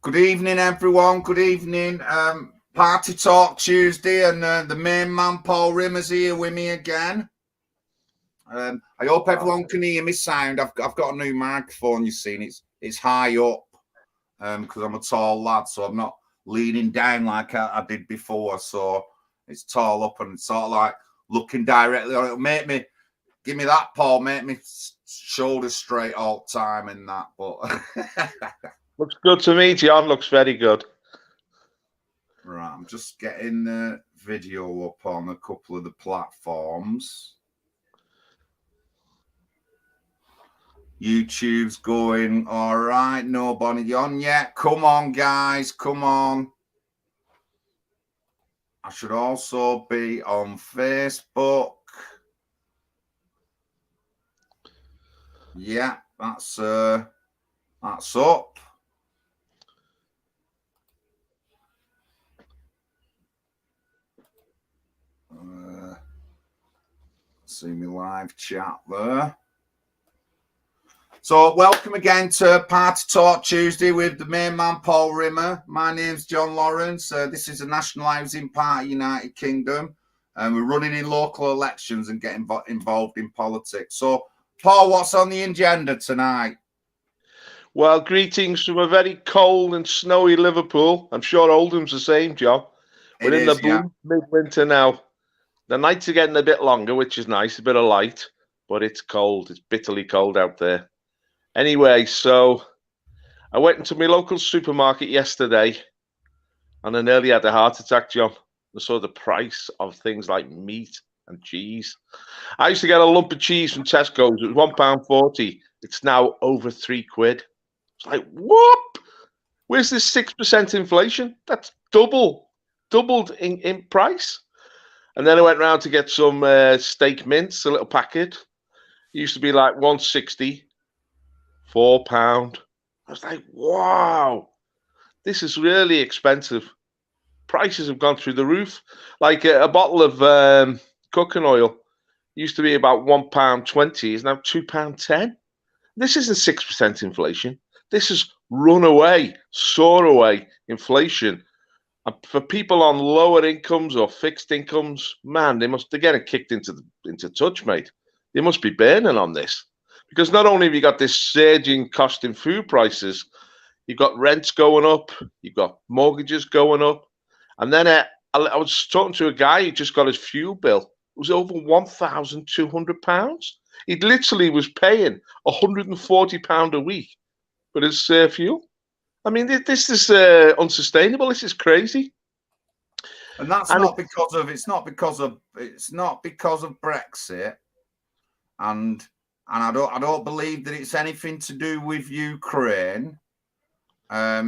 Good evening, everyone. Good evening. Party Talk Tuesday, and the main man, Paul Rimmer's here with me again. I hope everyone can hear me sound. I've got a new microphone, you see, it's high up because I'm a tall lad, so I'm not leaning down like I did before. So it's tall up and it's sort of like looking directly on it. Give me that, Paul, make me shoulders straight all the time and that. But looks good to me, John. Looks very good. Right, I'm just getting the video up on a couple of the platforms. YouTube's going all right. Nobody on yet. Come on, guys. Come on. I should also be on Facebook. Yeah, that's up. See me live chat there. So welcome again to Party Talk Tuesday with the main man, Paul Rimmer. My name's John Lawrence. This is the National Housing Party United Kingdom. And we're running in local elections and getting involved in politics. So, Paul, what's on the agenda tonight? Well, greetings from a very cold and snowy Liverpool. I'm sure Oldham's the same, John. We're in the midwinter now. The nights are getting a bit longer, which is nice, a bit of light, but it's cold. It's bitterly cold out there. Anyway, so I went into my local supermarket yesterday and I nearly had a heart attack, John. I saw the price of things like meat and cheese. I used to get a lump of cheese from Tesco's. It was £1.40. It's now over £3. It's like, whoop! Where's this 6% inflation? That's doubled in price. And then I went round to get some steak mince, a little packet. It used to be like £1.60, £4. I was like, wow, this is really expensive. Prices have gone through the roof. Like a bottle of cooking oil used to be about £1.20, is now £2.10. This isn't 6% inflation. This is soar away inflation. And for people on lower incomes or fixed incomes, man, they're getting kicked into touch, mate. They must be burning on this. Because not only have you got this surging cost in food prices, you've got rents going up, you've got mortgages going up. And then I was talking to a guy who just got his fuel bill. It was over £1,200. He literally was paying £140 a week for his fuel. I mean, this is unsustainable. This is crazy. And it's not because of Brexit. And I don't believe that it's anything to do with Ukraine.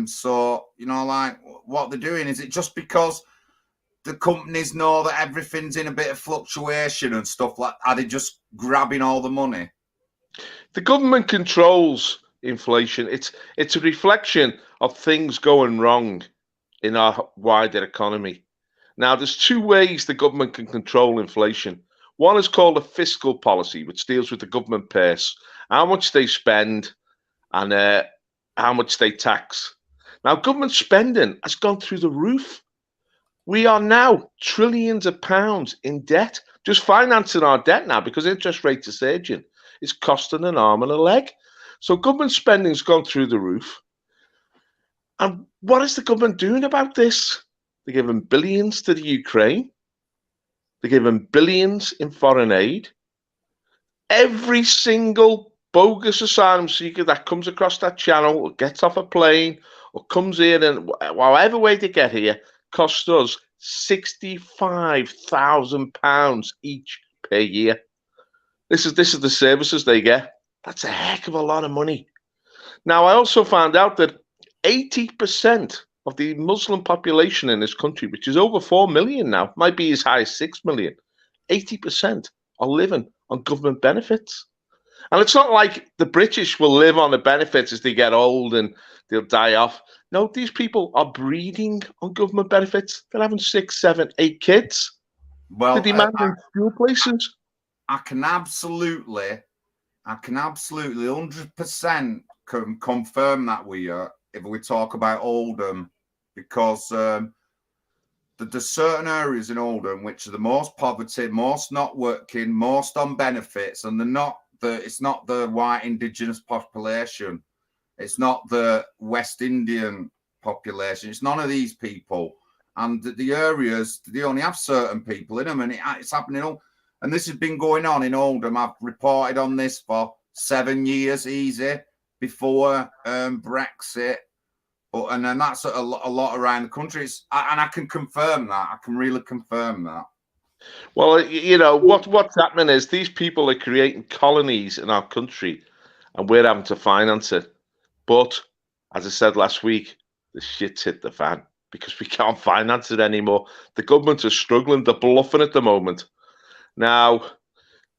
So, like what they're doing, is it just because the companies know that everything's in a bit of fluctuation and stuff like that? Are they just grabbing all the money? The government controls inflation. It's a reflection of things going wrong in our wider economy. Now, there's two ways the government can control inflation. One is called a fiscal policy, which deals with the government purse, how much they spend and how much they tax. Now, government spending has gone through the roof. We are now trillions of pounds in debt, just financing our debt now because interest rates are surging. It's costing an arm and a leg. So government spending's gone through the roof. And what is the government doing about this? They're giving billions to the Ukraine. They're giving billions in foreign aid. Every single bogus asylum seeker that comes across that channel or gets off a plane or comes here, and however way they get here, costs us £65,000 each per year. This is the services they get. That's a heck of a lot of money. Now, I also found out that 80% of the Muslim population in this country, which is over 4 million now, might be as high as 6 million, 80% are living on government benefits. And it's not like the British will live on the benefits as they get old and they'll die off. No, these people are breeding on government benefits. They're having 6, 7, 8 kids. Well, they're demanding school places. I can absolutely 100% confirm that with you. if we talk about Oldham, because there's certain areas in Oldham which are the most poverty, most not working, most on benefits, and it's not the white indigenous population, it's not the West Indian population, it's none of these people. And the areas, they only have certain people in them, and it's happening all. And this has been going on in Oldham. I've reported on this for 7 years easy before Brexit. And then that's a lot around the country. And I can confirm that. I can really confirm that. Well, you know, what's happening is these people are creating colonies in our country, and we're having to finance it. But, as I said last week, the shit's hit the fan because we can't finance it anymore. The government is struggling. They're bluffing at the moment. Now,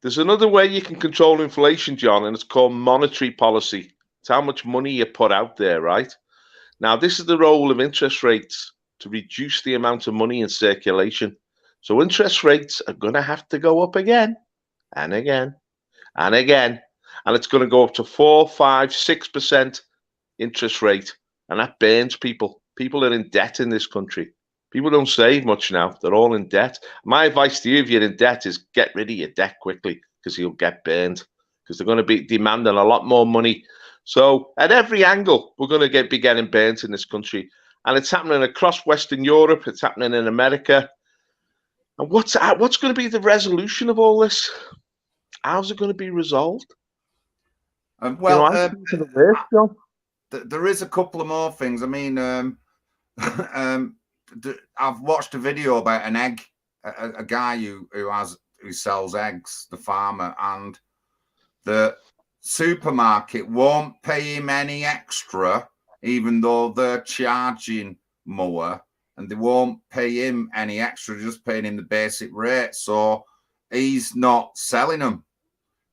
there's another way you can control inflation, John, and it's called monetary policy. It's how much money you put out there, right? Now, this is the role of interest rates, to reduce the amount of money in circulation. So interest rates are going to have to go up again and again and again. And it's going to go up to 4, 5, 6% interest rate. And that burns people. People are in debt in this country. People don't save much now. They're all in debt. My advice to you, if you're in debt, is get rid of your debt quickly, because you'll get burned, because they're going to be demanding a lot more money. So at every angle, we're going to be getting burnt in this country. And it's happening across Western Europe. It's happening in America. And what's going to be the resolution of all this? How's it going to be resolved? Well, there is a couple of more things. I mean, I've watched a video about an egg, a guy who sells eggs, the farmer, and the supermarket won't pay him any extra, even though they're charging more, and they won't pay him any extra, just paying him the basic rate. So he's not selling them.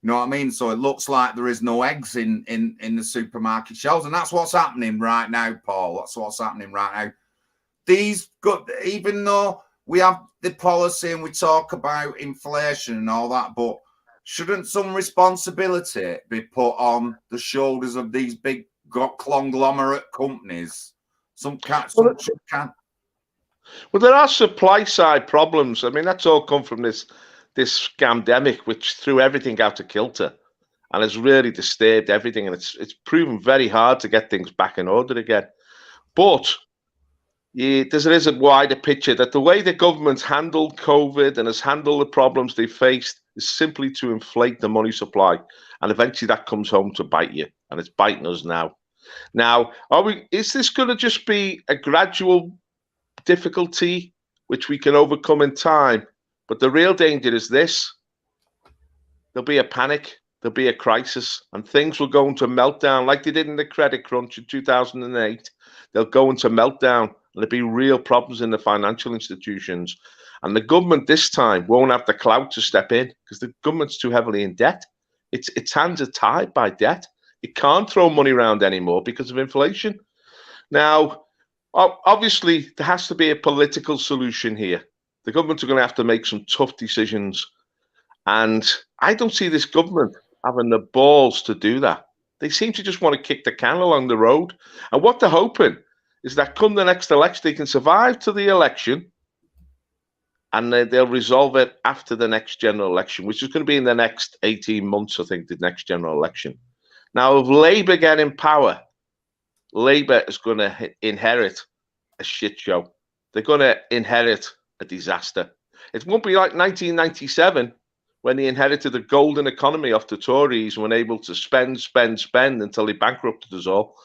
You know what I mean? So it looks like there is no eggs in the supermarket shelves, and that's what's happening right now, Paul. That's what's happening right now. Even though we have the policy and we talk about inflation and all that, but shouldn't some responsibility be put on the shoulders of these big conglomerate companies? Well, there are supply side problems. I mean, that's all come from this scamdemic, which threw everything out of kilter and has really disturbed everything. And it's proven very hard to get things back in order again. But there is a wider picture that the way the government's handled COVID and has handled the problems they faced is simply to inflate the money supply. And eventually that comes home to bite you. And it's biting us now. Now, is this going to just be a gradual difficulty which we can overcome in time? But the real danger is this. There'll be a panic, there'll be a crisis, and things will go into meltdown like they did in the credit crunch in 2008. They'll go into meltdown, and there'll be real problems in the financial institutions. And the government this time won't have the clout to step in because the government's too heavily in debt. Its hands are tied by debt. It can't throw money around anymore because of inflation. Now, obviously, there has to be a political solution here. The government are going to have to make some tough decisions. And I don't see this government having the balls to do that. They seem to just want to kick the can along the road. And what they're hoping is that come the next election, they can survive to the election and they'll resolve it after the next general election, which is going to be in the next 18 months, I think, the next general election. Now, if Labour get in power, Labour is going to inherit a shit show. They're going to inherit a disaster. It won't be like 1997 when they inherited a golden economy off the Tories and were able to spend until they bankrupted us all.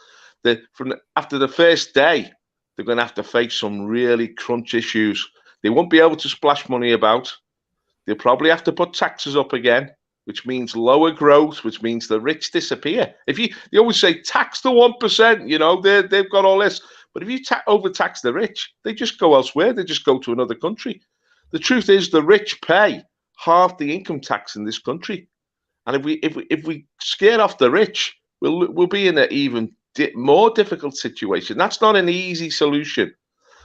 After the first day, they're going to have to face some really crunch issues. They won't be able to splash money about. They'll probably have to put taxes up again, which means lower growth, which means the rich disappear. They always say tax the 1%, you know, they've got all this. But if you overtax the rich, they just go elsewhere. They just go to another country. The truth is the rich pay half the income tax in this country. And if we scare off the rich, we'll be in an even more difficult situation. That's not an easy solution.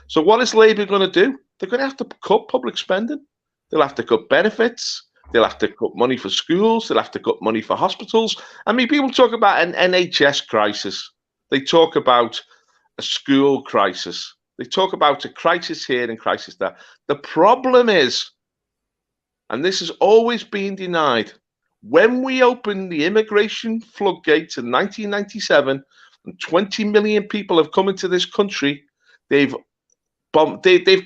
So what is Labour going to do? They're going to have to cut public spending. They'll have to cut benefits. They'll have to cut money for schools. They'll have to cut money for hospitals. I mean, people talk about an NHS crisis. They talk about a school crisis. They talk about a crisis here and crisis there. The problem is, and this has always been denied, when we opened the immigration floodgates in 1997, and 20 million people have come into this country, they've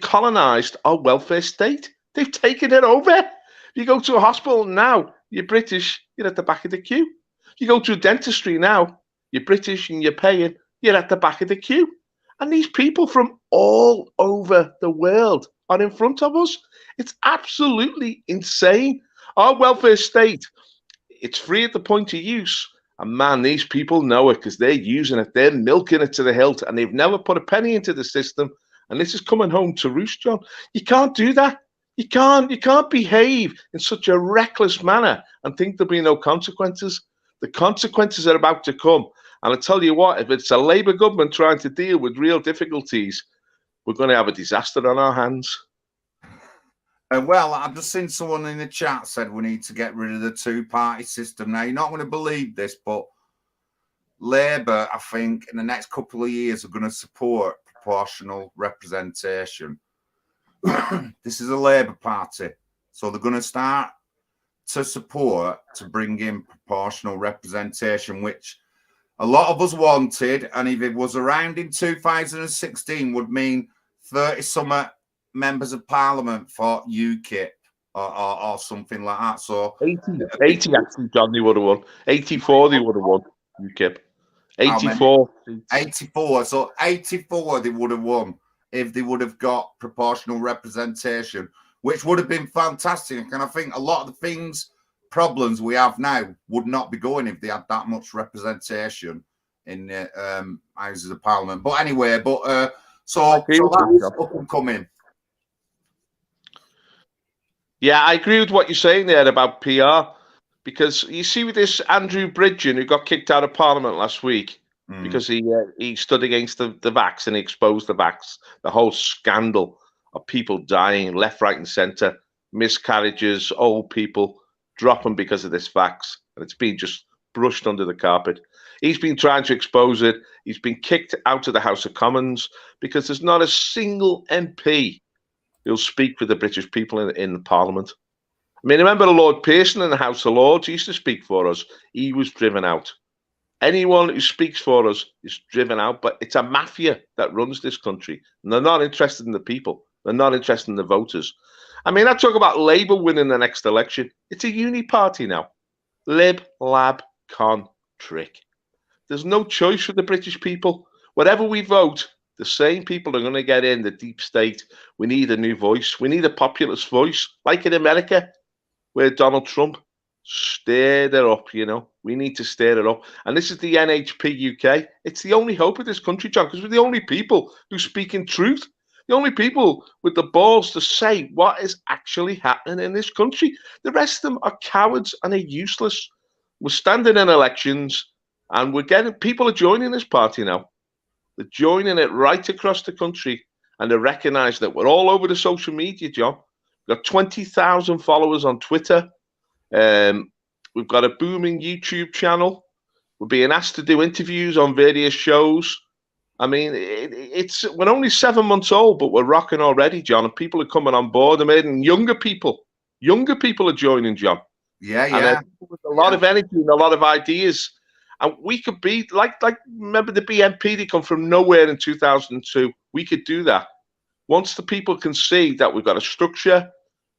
colonized our welfare state. They've taken it over. If you go to a hospital now, you're British, you're at the back of the queue. If you go to a dentistry now, you're British and you're paying, you're at the back of the queue. And these people from all over the world are in front of us. It's absolutely insane. Our welfare state, it's free at the point of use. And man, these people know it because they're using it. They're milking it to the hilt, and they've never put a penny into the system. And this is coming home to roost, John. You can't do that. You can't behave in such a reckless manner and think there'll be no consequences. The consequences are about to come. And I tell you what, if it's a Labour government trying to deal with real difficulties, we're going to have a disaster on our hands. Well, I've just seen someone in the chat said we need to get rid of the two-party system. Now, you're not going to believe this, but Labour, I think, in the next couple of years are going to support proportional representation. This is a Labour Party, so they're going to start to support to bring in proportional representation, which a lot of us wanted, and if it was around in 2016, would mean 30-some members of Parliament for UKIP or something like that. So 80 actually, John, they would have won. 84 they would have won UKIP. 84. 84. So 84 they would have won if they would have got proportional representation, which would have been fantastic. And I think a lot of the problems we have now would not be going if they had that much representation in the Houses of Parliament. But anyway, so that's up and coming. Yeah, I agree with what you're saying there about PR, because you see with this Andrew Bridgen, who got kicked out of Parliament last week because he stood against the vax and he exposed the vax, the whole scandal of people dying left, right and centre, miscarriages, old people dropping because of this vax, and it's been just brushed under the carpet. He's been trying to expose it. He's been kicked out of the House of Commons because there's not a single MP who'll speak for the British people in the Parliament. I mean, remember Lord Pearson in the House of Lords? He used to speak for us. He was driven out. Anyone who speaks for us is driven out, but it's a mafia that runs this country. And they're not interested in the people. They're not interested in the voters. I mean, I talk about Labour winning the next election. It's a uni party now. Lib, lab, con, trick. There's no choice for the British people. Whatever we vote, the same people are going to get in the deep state. We need a new voice. We need a populist voice, like in America, where Donald Trump stirred it up, you know. We need to stir it up. And this is the NHPUK. It's the only hope of this country, John, because we're the only people who speak in truth. The only people with the balls to say what is actually happening in this country. The rest of them are cowards and are useless. We're standing in elections and people are joining this party now. They're joining it right across the country, and they recognise that we're all over the social media, John. We've got 20,000 followers on Twitter. We've got a booming YouTube channel. We're being asked to do interviews on various shows. I mean, we're only 7 months old, but we're rocking already, John, and people are coming on board. And younger people are joining, John. Yeah. And with a lot of energy and a lot of ideas. And we could be like remember the BNP, they come from nowhere in 2002. We could do that. Once the people can see that we've got a structure,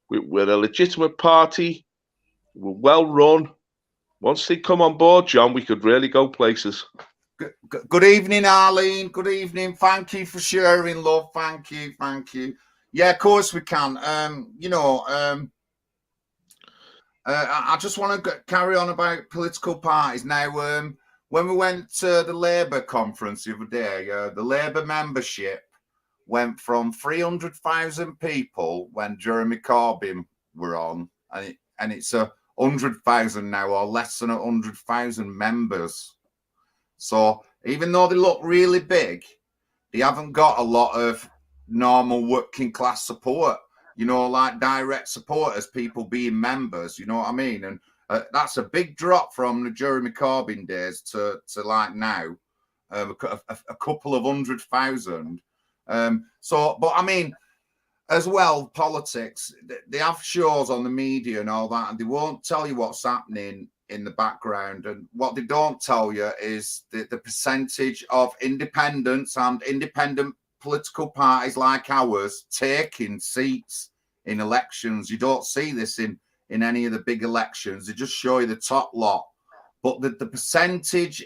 we're a legitimate party, we're well run. Once they come on board, John, we could really go places. Good evening, Arlene. Good evening. Thank you for sharing, love. Thank you. Yeah, of course we can. I just want to carry on about political parties. Now, when we went to the Labour conference the other day, the Labour membership went from 300,000 people when Jeremy Corbyn were on, and it's 100,000 now, or less than 100,000 members. So even though they look really big, they haven't got a lot of normal working class support. You know, like direct supporters, people being members, you know what I mean? And that's a big drop from the Jeremy Corbyn days to like now. a couple of 100,000. But I mean, as well, politics, they have shows on the media and all that, and they won't tell you what's happening in the background. And what they don't tell you is the percentage of independents and independent political parties like ours taking seats in elections. You don't see this in any of the big elections. They just show you the top lot. But the percentage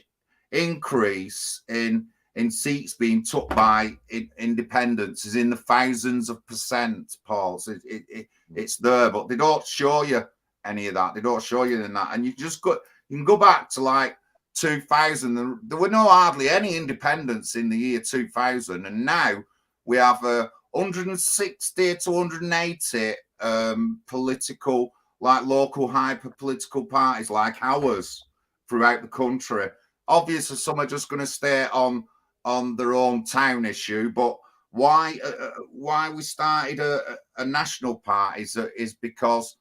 increase in seats being took by independents is in the thousands of percent, Paul. So it's there, but they don't show you any of that. They don't show you in that. And you can go back to like 2000. There were hardly any independents in the year 2000. And now we have 160 to 180 political, like local hyper political parties like ours throughout the country. Obviously, some are just going to stay on their own town issue, but why we started a national party is because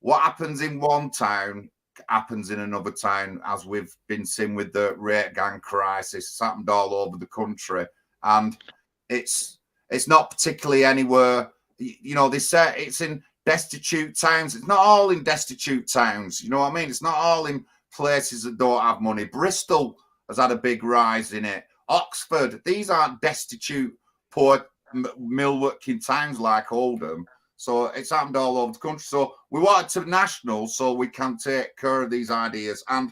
what happens in one town happens in another town, as we've been seeing with the rape gang crisis. It's happened all over the country, and it's not particularly anywhere. You know, they say it's in destitute towns. It's not all in destitute towns. You know what I mean? It's not all in places that don't have money. Bristol has had a big rise in it. Oxford, these aren't destitute, poor mill-working towns like Oldham. So it's happened all over the country. So we want it to national so we can take care of these ideas. And,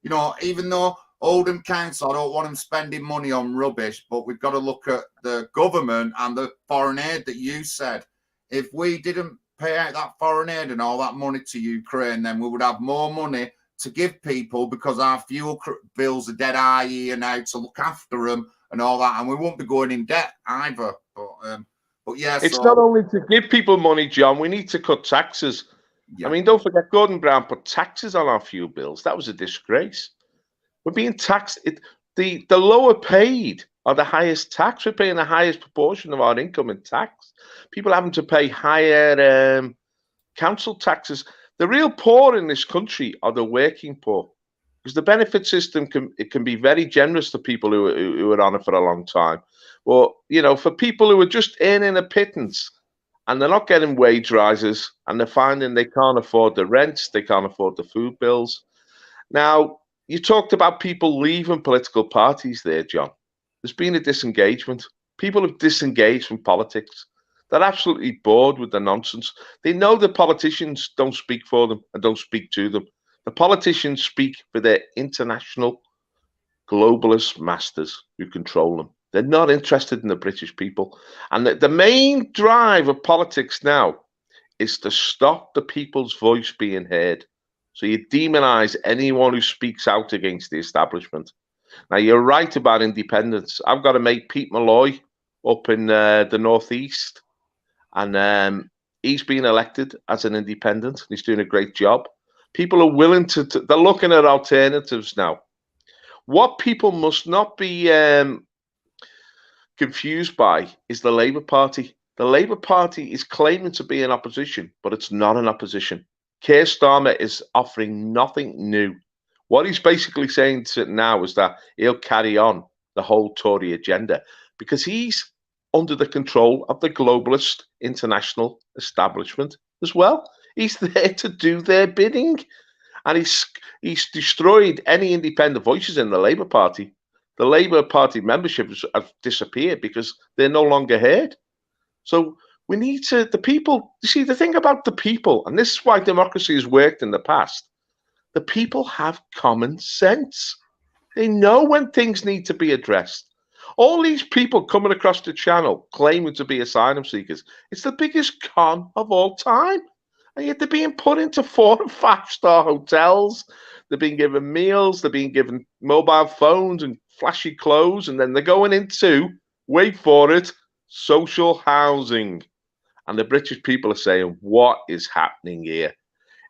you know, even though Oldham Council, I don't want them spending money on rubbish, but we've got to look at the government and the foreign aid that you said. If we didn't pay out that foreign aid and all that money to Ukraine, then we would have more money to give people, because our fuel bills are dead high here now to look after them and all that, and we won't be going in debt either. But yeah, it's not only to give people money, John. We need to cut taxes. Yeah. I mean, don't forget, Gordon Brown put taxes on our fuel bills. That was a disgrace. We're being taxed. The lower paid are the highest tax. We're paying the highest proportion of our income in tax. People having to pay higher council taxes. The real poor in this country are the working poor, because the benefit system can be very generous to people who are on it for a long time. Well, you know, for people who are just earning a pittance and they're not getting wage rises and they're finding they can't afford the rents, they can't afford the food bills. Now, you talked about people leaving political parties there, John. There's been a disengagement. People have disengaged from politics. They're absolutely bored with the nonsense. They know the politicians don't speak for them and don't speak to them. The politicians speak for their international globalist masters who control them. They're not interested in the British people. And the main drive of politics now is to stop the people's voice being heard. So you demonize anyone who speaks out against the establishment. Now, you're right about independence. I've got to make Pete Malloy up in the northeast. And he's been elected as an independent. He's doing a great job. People are willing to they're looking at alternatives now. What people must not be confused by is the Labour Party. The Labour Party is claiming to be an opposition, but it's not an opposition. Keir Starmer is offering nothing new. What he's basically saying now is that he'll carry on the whole Tory agenda because he's under the control of the globalist international establishment as well. He's there to do their bidding. And he's destroyed any independent voices in the Labour Party. The Labour Party membership have disappeared because they're no longer heard. So we need the people, you see, the thing about the people, and this is why democracy has worked in the past, the people have common sense. They know when things need to be addressed. All these people coming across the channel claiming to be asylum seekers, it's the biggest con of all time. And yet they're being put into 4- and 5-star hotels. They're being given meals. They're being given mobile phones and flashy clothes. And then they're going into, wait for it, social housing. And the British people are saying, what is happening here?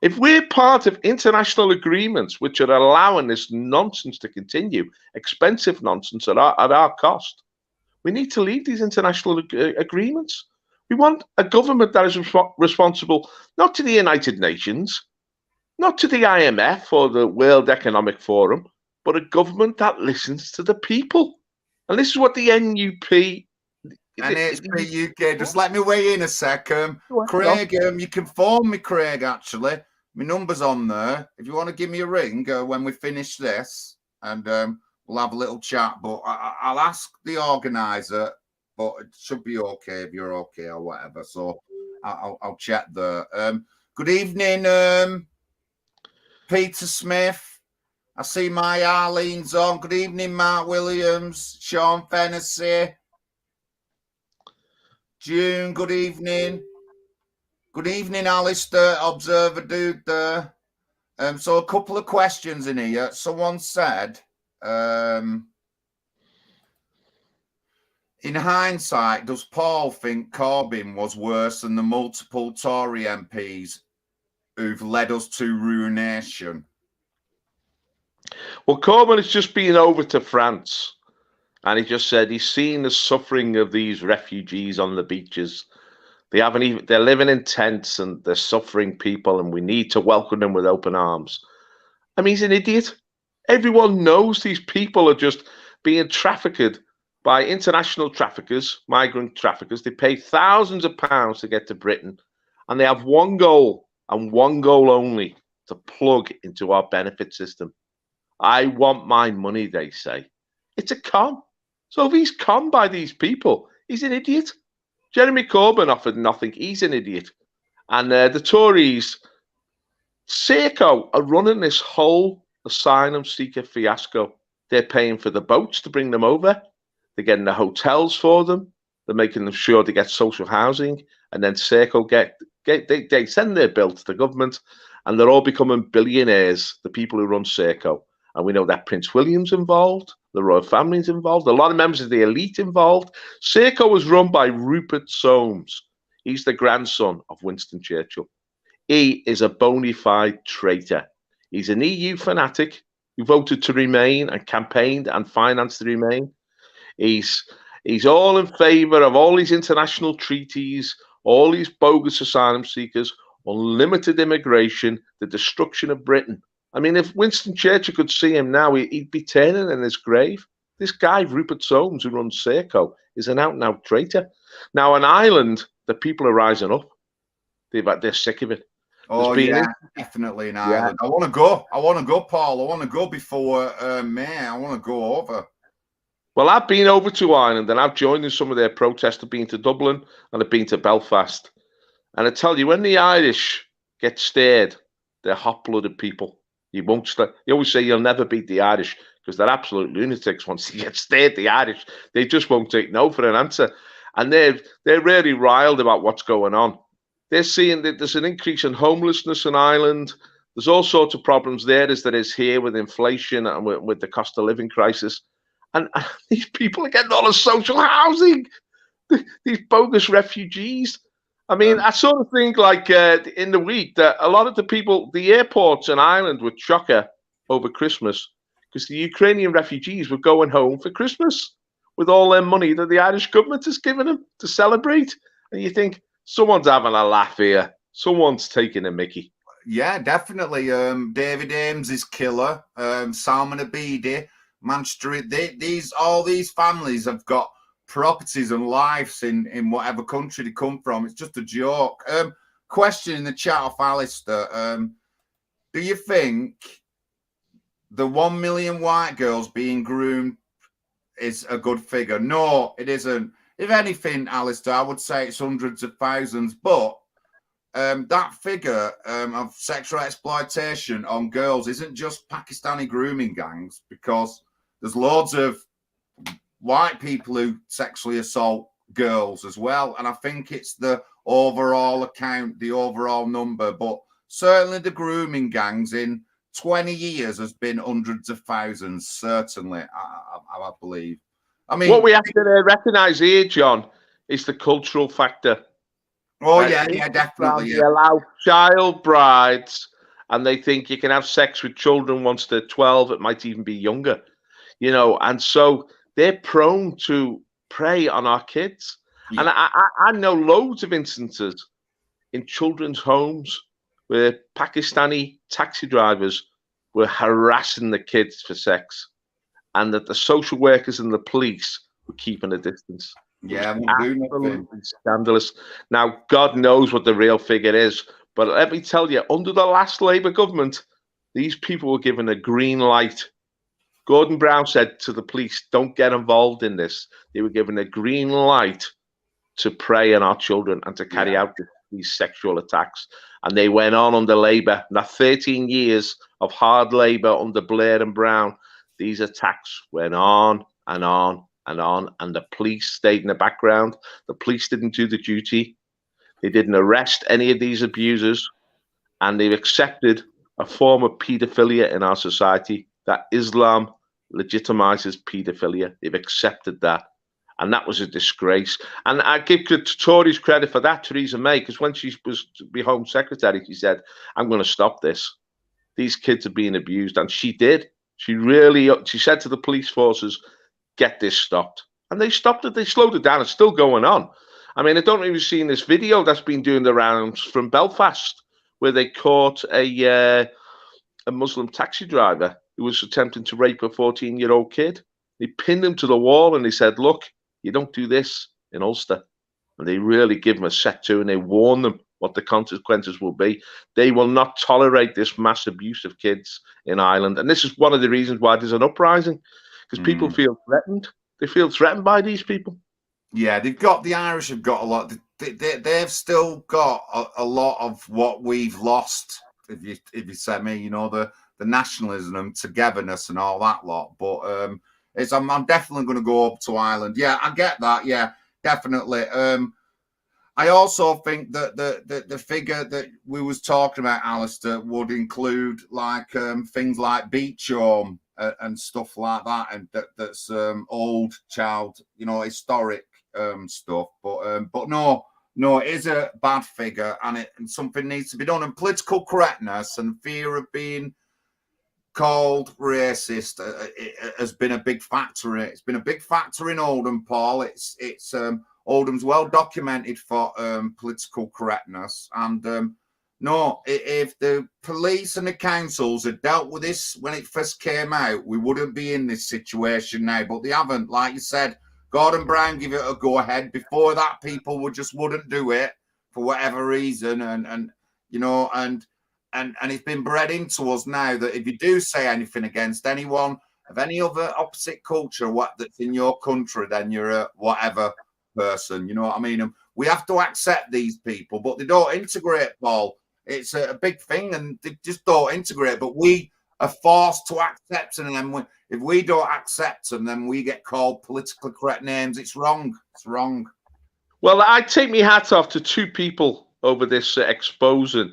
If we're part of international agreements which are allowing this nonsense to continue, expensive nonsense at our cost, we need to leave these international agreements. We want a government that is responsible not to the United Nations, not to the IMF or the World Economic Forum, but a government that listens to the people. And this is what the NHPUK. Just let me weigh in a sec. Craig, you can phone me, Craig, actually. My number's on there. If you want to give me a ring when we finish this, and we'll have a little chat. But I'll ask the organizer, but it should be okay if you're okay or whatever. So I'll check there. Good evening, Peter Smith. I see my Arlene's on. Good evening, Mark Williams, Sean Fennessy. June, good evening. Good evening, Alistair, Observer Dude there. So a couple of questions in here. Someone said, in hindsight, does Paul think Corbyn was worse than the multiple Tory MPs who've led us to ruination? Well, Corbyn has just been over to France, and he just said he's seen the suffering of these refugees on the beaches. They're living in tents and they're suffering people, and we need to welcome them with open arms. I mean, he's an idiot. Everyone knows these people are just being trafficked by international traffickers, migrant traffickers. They pay thousands of pounds to get to Britain, and they have one goal and one goal only: to plug into our benefit system. I want my money, they say. It's a con. So if he's conned by these people, he's an idiot. Jeremy Corbyn offered nothing. He's an idiot. And the Tories, Serco, are running this whole asylum seeker fiasco. They're paying for the boats to bring them over. They're getting the hotels for them. They're making them sure they get social housing. And then Serco they send their bill to the government, and they're all becoming billionaires, the people who run Serco. And we know that Prince William's involved, the royal family's involved, a lot of members of the elite involved. Serco was run by Rupert Soames. He's the grandson of Winston Churchill. He is a bona fide traitor. He's an EU fanatic who voted to remain and campaigned and financed the Remain. He's all in favour of all these international treaties, all these bogus asylum seekers, unlimited immigration, the destruction of Britain. I mean, if Winston Churchill could see him now, he'd be turning in his grave. This guy, Rupert Soames, who runs Serco, is an out-and-out traitor. Now, in Ireland, the people are rising up. They're sick of it. Oh, yeah, definitely in Ireland. Yeah. I want to go, Paul. I want to go before May. I want to go over. Well, I've been over to Ireland, and I've joined in some of their protests. I've been to Dublin, and I've been to Belfast. And I tell you, when the Irish get scared, they're hot-blooded people. You always say you'll never beat the Irish because they're absolute lunatics. Once you get scared, the Irish, they just won't take no for an answer. And they're really riled about what's going on. They're seeing that there's an increase in homelessness in Ireland. There's all sorts of problems there as there is here with inflation and with the cost of living crisis. And these people are getting all the social housing, these bogus refugees. I mean, I sort of think like in the week that a lot of the people, the airports in Ireland were chocker over Christmas because the Ukrainian refugees were going home for Christmas with all their money that the Irish government has given them to celebrate. And you think someone's having a laugh here. Someone's taking a mickey. Yeah, definitely. David Ames is killer. Salman Abedi, Manchester. All these families have got properties and lives in whatever country they come from. It's just a joke. Question in the chat of Alistair. Do you think the 1 million white girls being groomed is a good figure? No, it isn't. If anything, Alistair, I would say it's hundreds of thousands. But that figure of sexual exploitation on girls isn't just Pakistani grooming gangs, because there's loads of white people who sexually assault girls as well. And I think it's the overall account, the overall number. But certainly the grooming gangs in 20 years has been hundreds of thousands, certainly, I believe. I mean, what we have to recognise here, John, is the cultural factor. Oh, yeah, definitely. They allow child brides, and they think you can have sex with children once they're 12. It might even be younger, and so they're prone to prey on our kids. Yeah. And I know loads of instances in children's homes where Pakistani taxi drivers were harassing the kids for sex. and that the social workers and the police were keeping a distance. Yeah, I won't do nothing. Absolutely scandalous. Now, God knows what the real figure is, but let me tell you, under the last Labour government, these people were given a green light. Gordon Brown said to the police, don't get involved in this. They were given a green light to prey on our children and to carry out these sexual attacks. And they went on under Labour. Now, 13 years of hard Labour under Blair and Brown, these attacks went on and on and on, and the police stayed in the background. The police didn't do the duty. They didn't arrest any of these abusers, and they've accepted a form of paedophilia in our society, that Islam legitimizes paedophilia. They've accepted that. And that was a disgrace. And I give Tories credit for that, Theresa May, because when she was to be Home Secretary, she said, I'm going to stop this. These kids are being abused. And she did. She said to the police forces, get this stopped. And they stopped it. They slowed it down. It's still going on. I mean, I don't know if you've seen this video that's been doing the rounds from Belfast, where they caught a Muslim taxi driver who was attempting to rape a 14-year-old kid. They pinned him to the wall and they said, look, you don't do this in Ulster. And they really give them a set to, and they warn them what the consequences will be. They will not tolerate this mass abuse of kids in Ireland. And this is one of the reasons why there's an uprising, because people feel threatened. They feel threatened by these people. Yeah, the Irish have got a lot. They've still got a lot of what we've lost. If you say me, you know, the nationalism, togetherness, and all that lot. But I'm definitely going to go up to Ireland. Yeah, I get that. Yeah, definitely. I also think that the figure that we was talking about, Alistair, would include like things like beach home and stuff like that, and that's old child, you know, historic stuff. But no, it is a bad figure, and something needs to be done. And political correctness and fear of being called racist has been a big factor in it. It's been a big factor in Oldham, Paul. It's Oldham's well documented for political correctness. And no, if the police and the councils had dealt with this when it first came out, we wouldn't be in this situation now. But they haven't. Like you said, Gordon Brown gave it a go ahead. Before that, people wouldn't do it for whatever reason, and you know, and it's been bred into us now that if you do say anything against anyone of any other opposite culture, that's in your country, then you're a whatever person. You know what I mean? And we have to accept these people, but they don't integrate, Paul. It's a big thing, and they just don't integrate. But we are forced to accept them, and then if we don't accept them, then we get called politically correct names. It's wrong. It's wrong. Well, I take my hat off to two people over this exposing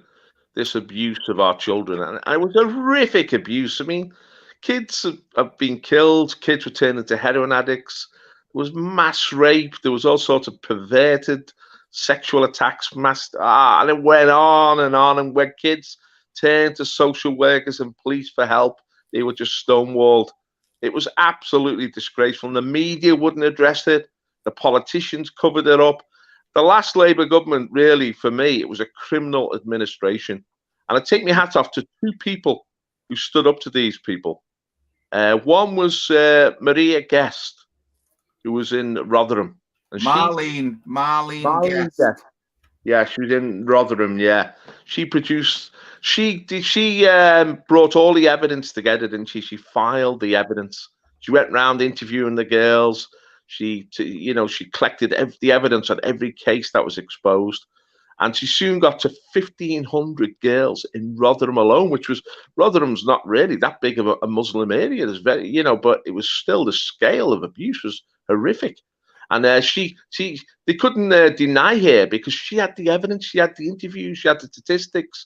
this abuse of our children, and it was a horrific abuse. I mean, kids have been killed. Kids were turned into heroin addicts. There was mass rape. There was all sorts of perverted sexual attacks, and it went on. And when kids turned to social workers and police for help, they were just stonewalled. It was absolutely disgraceful. And the media wouldn't address it. The politicians covered it up. The last Labour government, really, for me, it was a criminal administration. And I take my hat off to two people who stood up to these people. One was Maria Guest, who was in Rotherham. And Marlene Guest. Yeah, she was in Rotherham. Yeah, she brought all the evidence together, didn't she? She filed the evidence. She went round interviewing the girls. She collected the evidence on every case that was exposed, and she soon got to 1,500 girls in Rotherham alone. Rotherham's not really that big of a Muslim area. There's but it was still, the scale of abuse was horrific. And they couldn't deny her because she had the evidence, she had the interviews, she had the statistics,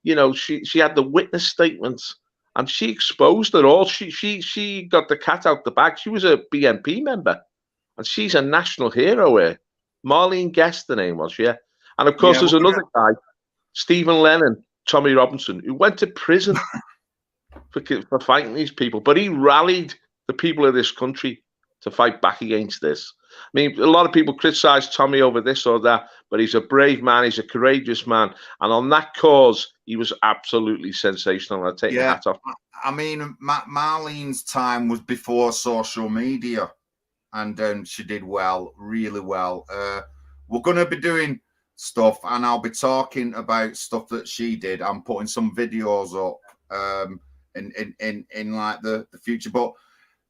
she had the witness statements, and she exposed it all. She got the cat out the bag. She was a BNP member, and she's a national hero here. Marlene Guest, the name was, yeah. And of course, there's another guy, Stephen Lennon, Tommy Robinson, who went to prison for fighting these people, but he rallied the people of this country to fight back against this. I mean, a lot of people criticise Tommy over this or that, but he's a brave man. He's a courageous man. And on that cause, he was absolutely sensational. I take my hat off. I mean, Marlene's time was before social media, and she did well, really well. We're going to be doing stuff, and I'll be talking about stuff that she did. I'm putting some videos up in like the future. But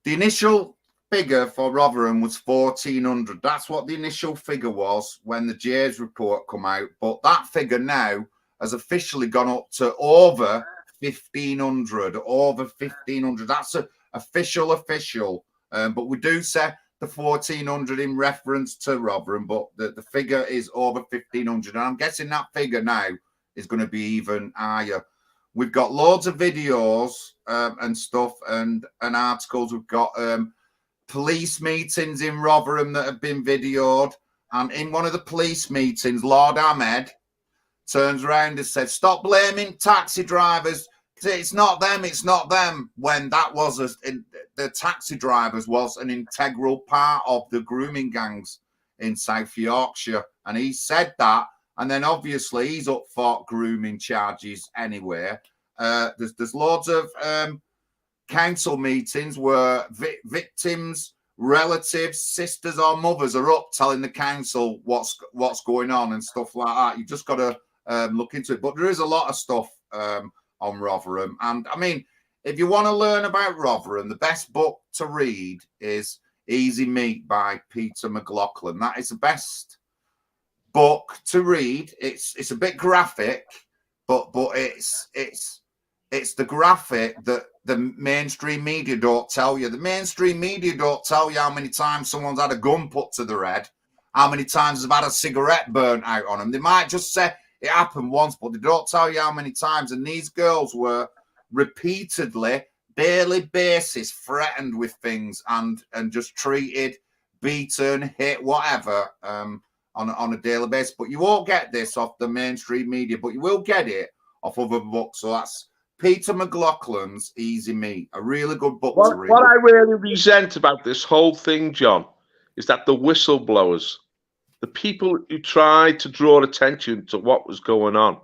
the initial figure for Rotherham was 1,400. That's what the initial figure was when the Jays report come out. But that figure now has officially gone up to over 1,500. Over 1,500. That's a official. But we do say the 1,400 in reference to Rotherham, but the figure is over 1,500. And I'm guessing that figure now is going to be even higher. We've got loads of videos and stuff and articles. We've got police meetings in Rotherham that have been videoed. And in one of the police meetings, Lord Ahmed turns around and says, "Stop blaming taxi drivers. It's not them. When that was the taxi drivers was an integral part of the grooming gangs in South Yorkshire." And he said that. And then obviously he's up for grooming charges anyway. There's loads of council meetings where victims, relatives, sisters or mothers are up telling the council what's going on and stuff like that. You just got to look into it. But there is a lot of stuff on Rotherham. And I mean, if you want to learn about Rotherham, the best book to read is Easy Meat by Peter McLaughlin. That is the best book to read. It's a bit graphic, but it's the graphic that the mainstream media don't tell you. The mainstream media don't tell you how many times someone's had a gun put to their head, how many times they've had a cigarette burnt out on them. They might just say it happened once, but they don't tell you how many times. And these girls were repeatedly, daily basis, threatened with things and just treated, beaten, hit, whatever, on a daily basis. But you won't get this off the mainstream media, but you will get it off other books. So that's Peter McLaughlin's Easy Meat, a really good book to read. What I really resent about this whole thing, John, is that the whistleblowers, the people who tried to draw attention to what was going on,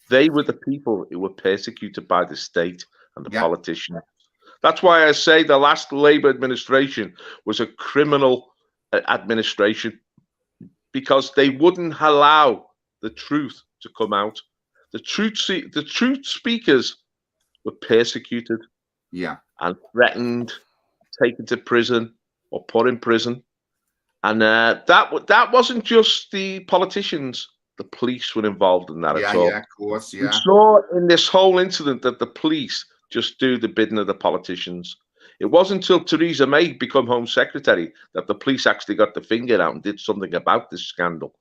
they were the people who were persecuted by the state and the politicians. That's why I say the last Labour administration was a criminal administration, because they wouldn't allow the truth to come out. The truth speakers were persecuted, and threatened, taken to prison or put in prison, and that wasn't just the politicians. The police were involved in that as well. Yeah, of course, yeah. We saw in this whole incident that the police just do the bidding of the politicians. It wasn't until Theresa May became Home Secretary that the police actually got the finger out and did something about this scandal.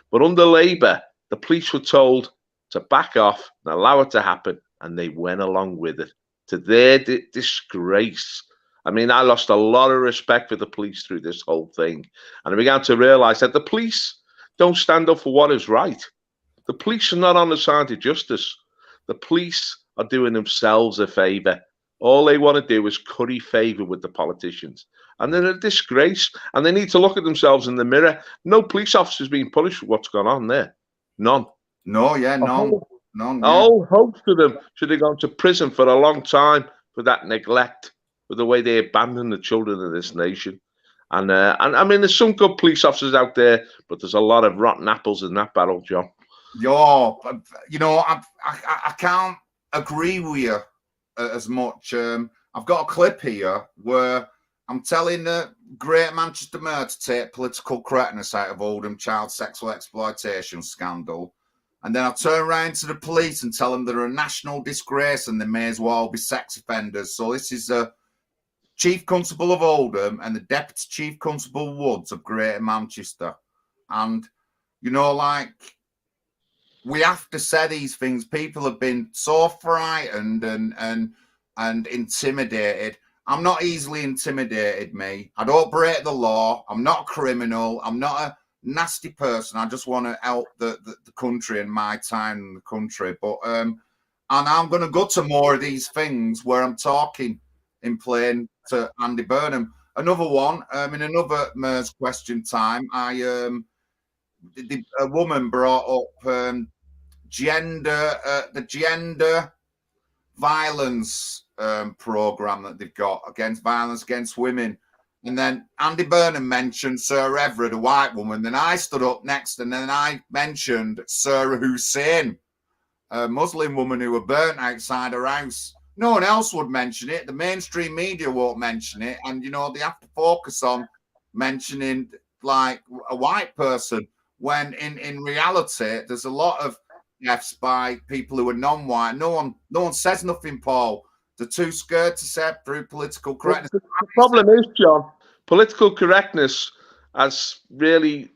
But under Labour, the police were told to back off and allow it to happen, and they went along with it, to their disgrace. I mean, I lost a lot of respect for the police through this whole thing, and I began to realise that the police don't stand up for what is right. The police are not on the side of justice. The police are doing themselves a favour. All they want to do is curry favour with the politicians. And they're a disgrace. And they need to look at themselves in the mirror. No police officer's being punished for what's gone on there. None. No, yeah, none. A whole host of them should have gone to prison for a long time for that neglect, for the way they abandoned the children of this nation. And I mean, there's some good police officers out there, but there's a lot of rotten apples in that barrel, John. Yeah, you know, I can't agree with you as much. I've got a clip here where I'm telling the Great Manchester Mayor to take political correctness out of Oldham child sexual exploitation scandal. And then I turn around to the police and tell them they're a national disgrace and they may as well be sex offenders. So this is the Chief Constable of Oldham and the Deputy Chief Constable Woods of Greater Manchester. And, you know, like, we have to say these things. People have been so frightened and intimidated. I'm not easily intimidated, me. I don't break the law. I'm not a criminal. I'm not a nasty person. I just want to help the country and my time in the country. But and I'm going to go to more of these things where I'm talking in plain to Andy Burnham. another one. In another MERS question time, a woman brought up the gender violence program that they've got against violence against women. And then Andy Burnham mentioned Sarah Everard, a white woman. Then I stood up next, and then I mentioned Sarah Hussein, a Muslim woman who were burnt outside her house. No one else would mention it. The mainstream media won't mention it. And, you know, they have to focus on mentioning like a white person when in reality, there's a lot of deaths by people who are non-white. No one says nothing, Paul. They're too scared to say through political correctness. The problem is, John, political correctness has really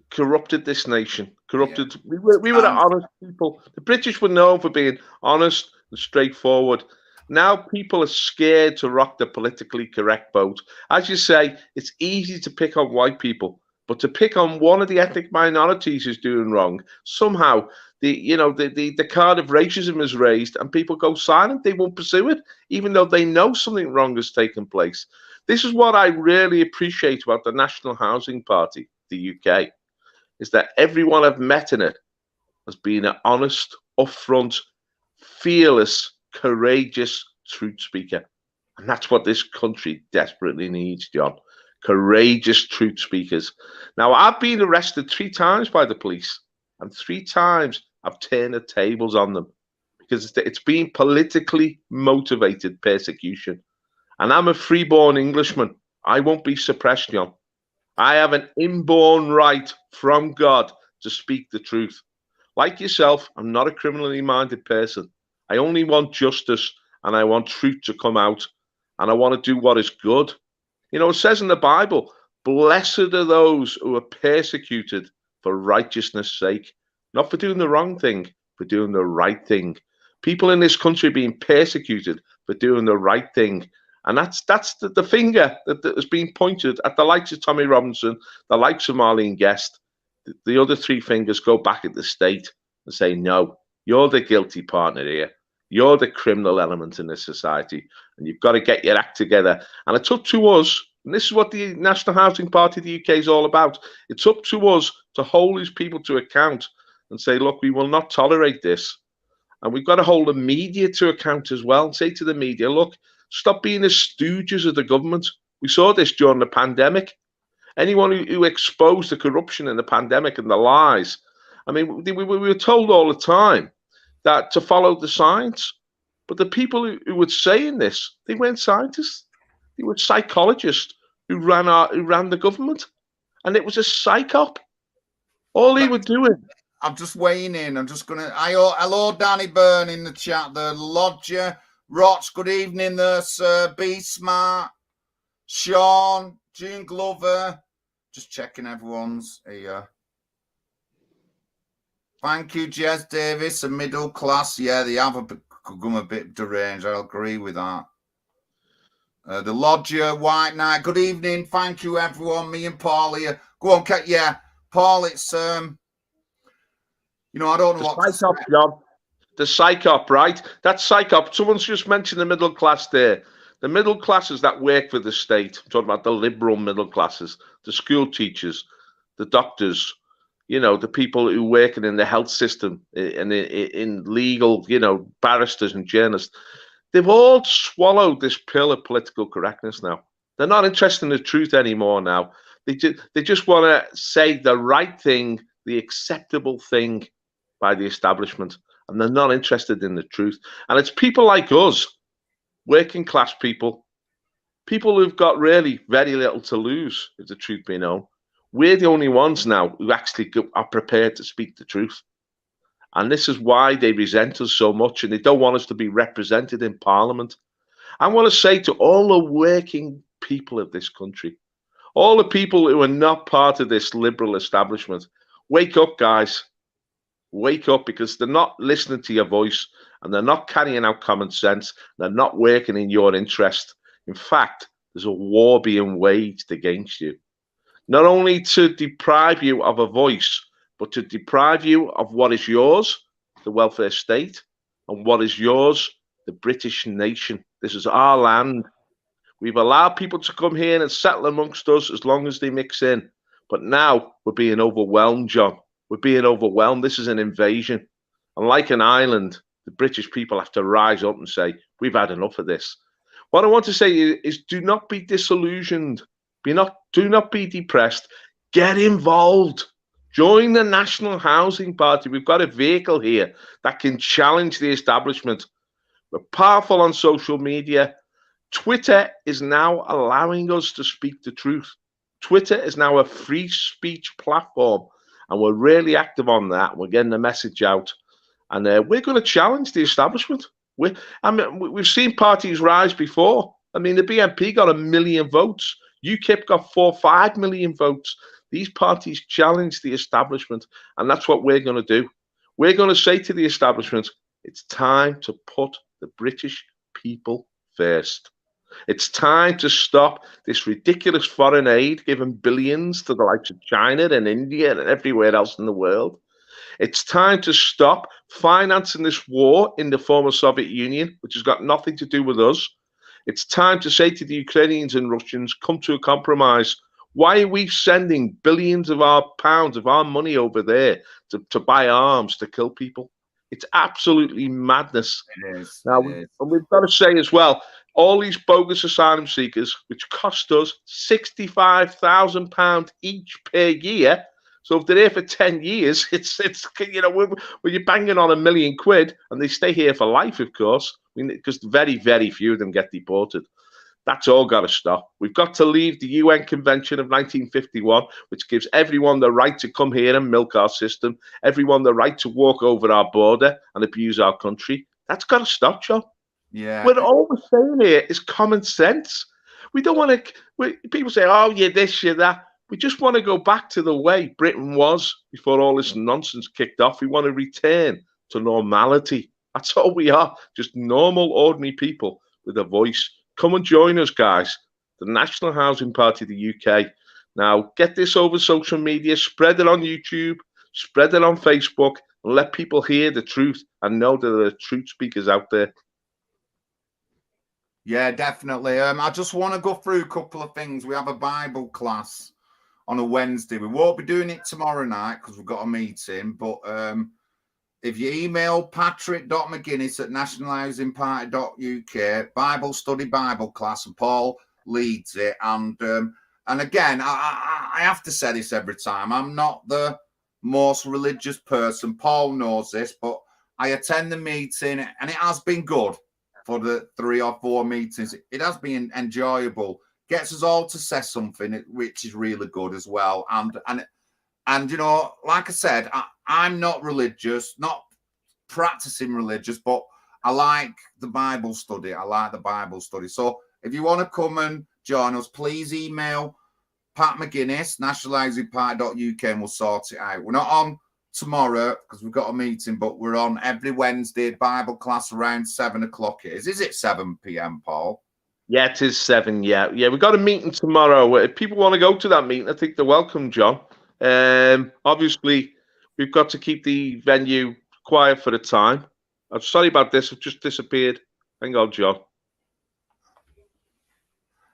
corrupted this nation. Corrupted. Yeah. We were honest people. The British were known for being honest and straightforward. Now people are scared to rock the politically correct boat. As you say, it's easy to pick on white people, but to pick on one of the ethnic minorities who's doing wrong, somehow the card of racism is raised and people go silent. They won't pursue it, even though they know something wrong has taken place. This is what I really appreciate about the National Housing Party, the UK, is that everyone I've met in it has been an honest, upfront, fearless, courageous truth speaker. And that's what this country desperately needs, John. Courageous truth speakers. Now, I've been arrested 3 times by the police, and 3 times I've turned the tables on them because it's been politically motivated persecution. And I'm a freeborn Englishman. I won't be suppressed, John. I have an inborn right from God to speak the truth. Like yourself, I'm not a criminally minded person. I only want justice, and I want truth to come out, and I want to do what is good. You know, it says in the Bible, blessed are those who are persecuted for righteousness' sake, not for doing the wrong thing, for doing the right thing. People in this country are being persecuted for doing the right thing. And that's the finger that has been pointed at the likes of Tommy Robinson, the likes of Marlene Guest. The other 3 fingers go back at the state and say, no, you're the guilty partner here. You're the criminal element in this society, and you've got to get your act together. And it's up to us, and this is what the National Housing Party of the UK is all about. It's up to us to hold these people to account and say, look, we will not tolerate this. And we've got to hold the media to account as well and say to the media, look, stop being the stooges of the government. We saw this during the pandemic. Anyone who exposed the corruption in the pandemic and the lies, I mean, we were told all the time that to follow the science. But the people who were saying this, they weren't scientists. They were psychologists who ran the government. And it was a psyop. All they were doing. I'm just weighing in. I'm just going to... Hello, Danny Byrne in the chat. The Lodger. Roch, good evening there, sir. Be smart. Sean, June Glover. Just checking everyone's here. Thank you, Jez Davis, a middle class. Yeah, they have become a bit deranged. I'll agree with that. The Lodger, White Knight. Good evening. Thank you, everyone. Me and Paul here. Go on, yeah. Paul, it's, I don't know what to say. John. The psychop, right? That psychop. Someone's just mentioned the middle class there. The middle classes that work for the state. I'm talking about the liberal middle classes, the school teachers, the doctors, the people who working in the health system and in legal, barristers and journalists. They've all swallowed this pill of political correctness now. They're not interested in the truth anymore now. They just want to say the right thing, the acceptable thing by the establishment. And they're not interested in the truth. And it's people like us, working class people who've got really very little to lose, if the truth be known. We're the only ones now who actually are prepared to speak the truth. And this is why they resent us so much, and they don't want us to be represented in Parliament. I want to say to all the working people of this country, all the people who are not part of this liberal establishment, wake up, guys. Wake up, because they're not listening to your voice and they're not carrying out common sense. They're not working in your interest. In fact, there's a war being waged against you, not only to deprive you of a voice, but to deprive you of what is yours, the welfare state, and what is yours, the British nation. This is our land. We've allowed people to come here and settle amongst us as long as they mix in. But now we're being overwhelmed, John. We're being overwhelmed. This is an invasion. And like an island, the British people have to rise up and say, we've had enough of this. What I want to say is do not be disillusioned. Do not be depressed. Get involved. Join the National Housing Party. We've got a vehicle here that can challenge the establishment. We're powerful on social media. Twitter is now allowing us to speak the truth. Twitter is now a free speech platform, and we're really active on that. We're getting the message out, and we're going to challenge the establishment. We've seen parties rise before. I mean, the BNP got 1 million votes. UKIP got 4 or 5 million votes. These parties challenge the establishment, and that's what we're going to do. We're going to say to the establishment, it's time to put the British people first. It's time to stop this ridiculous foreign aid, giving billions to the likes of China and India and everywhere else in the world. It's time to stop financing this war in the former Soviet Union, which has got nothing to do with us. It's time to say to the Ukrainians and Russians, come to a compromise. Why are we sending billions of our pounds of our money over there to buy arms to kill people? It's absolutely madness. It is. Now, and we've got to say as well, all these bogus asylum seekers, which cost us £65,000 each per year. So if they're here for 10 years, it's when you're banging on £1 million, and they stay here for life, of course, because very, very few of them get deported. That's all got to stop. We've got to leave the UN Convention of 1951, which gives everyone the right to come here and milk our system, everyone the right to walk over our border and abuse our country. That's got to stop, John. Yeah. What all we're saying here is common sense. We don't want to. People say, "Oh, you're this, you're that." We just want to go back to the way Britain was before all this nonsense kicked off. We want to return to normality. That's all we are. Just normal, ordinary people with a voice. Come and join us, guys. The National Housing Party of the UK. Now, get this over social media, spread it on YouTube, spread it on Facebook, and let people hear the truth and know that there are truth speakers out there. Yeah, definitely. I just want to go through a couple of things. We have a Bible class on a Wednesday. We won't be doing it tomorrow night because we've got a meeting. But if you email patrick.mcginnis at nationalhousingparty.uk, Bible study Bible class, and Paul leads it. And again, I have to say this every time. I'm not the most religious person. Paul knows this, but I attend the meeting, and it has been good. For the 3 or 4 meetings, it has been enjoyable. Gets us all to say something, which is really good as well. And you know, like I said, I'm not religious, not practicing religious, but I like the Bible study. So if you want to come and join us, please email Pat McGuinness, nationalhousingparty.uk, and we'll sort it out. We're not on tomorrow because we've got a meeting, but we're on every Wednesday Bible class around 7 o'clock. Is it 7 p.m, Paul? Yeah, it is 7. Yeah, we've got a meeting tomorrow. If people want to go to that meeting, I think they're welcome, John. Obviously, we've got to keep the venue quiet for the time. I'm sorry about this. I've just disappeared. Hang on, John.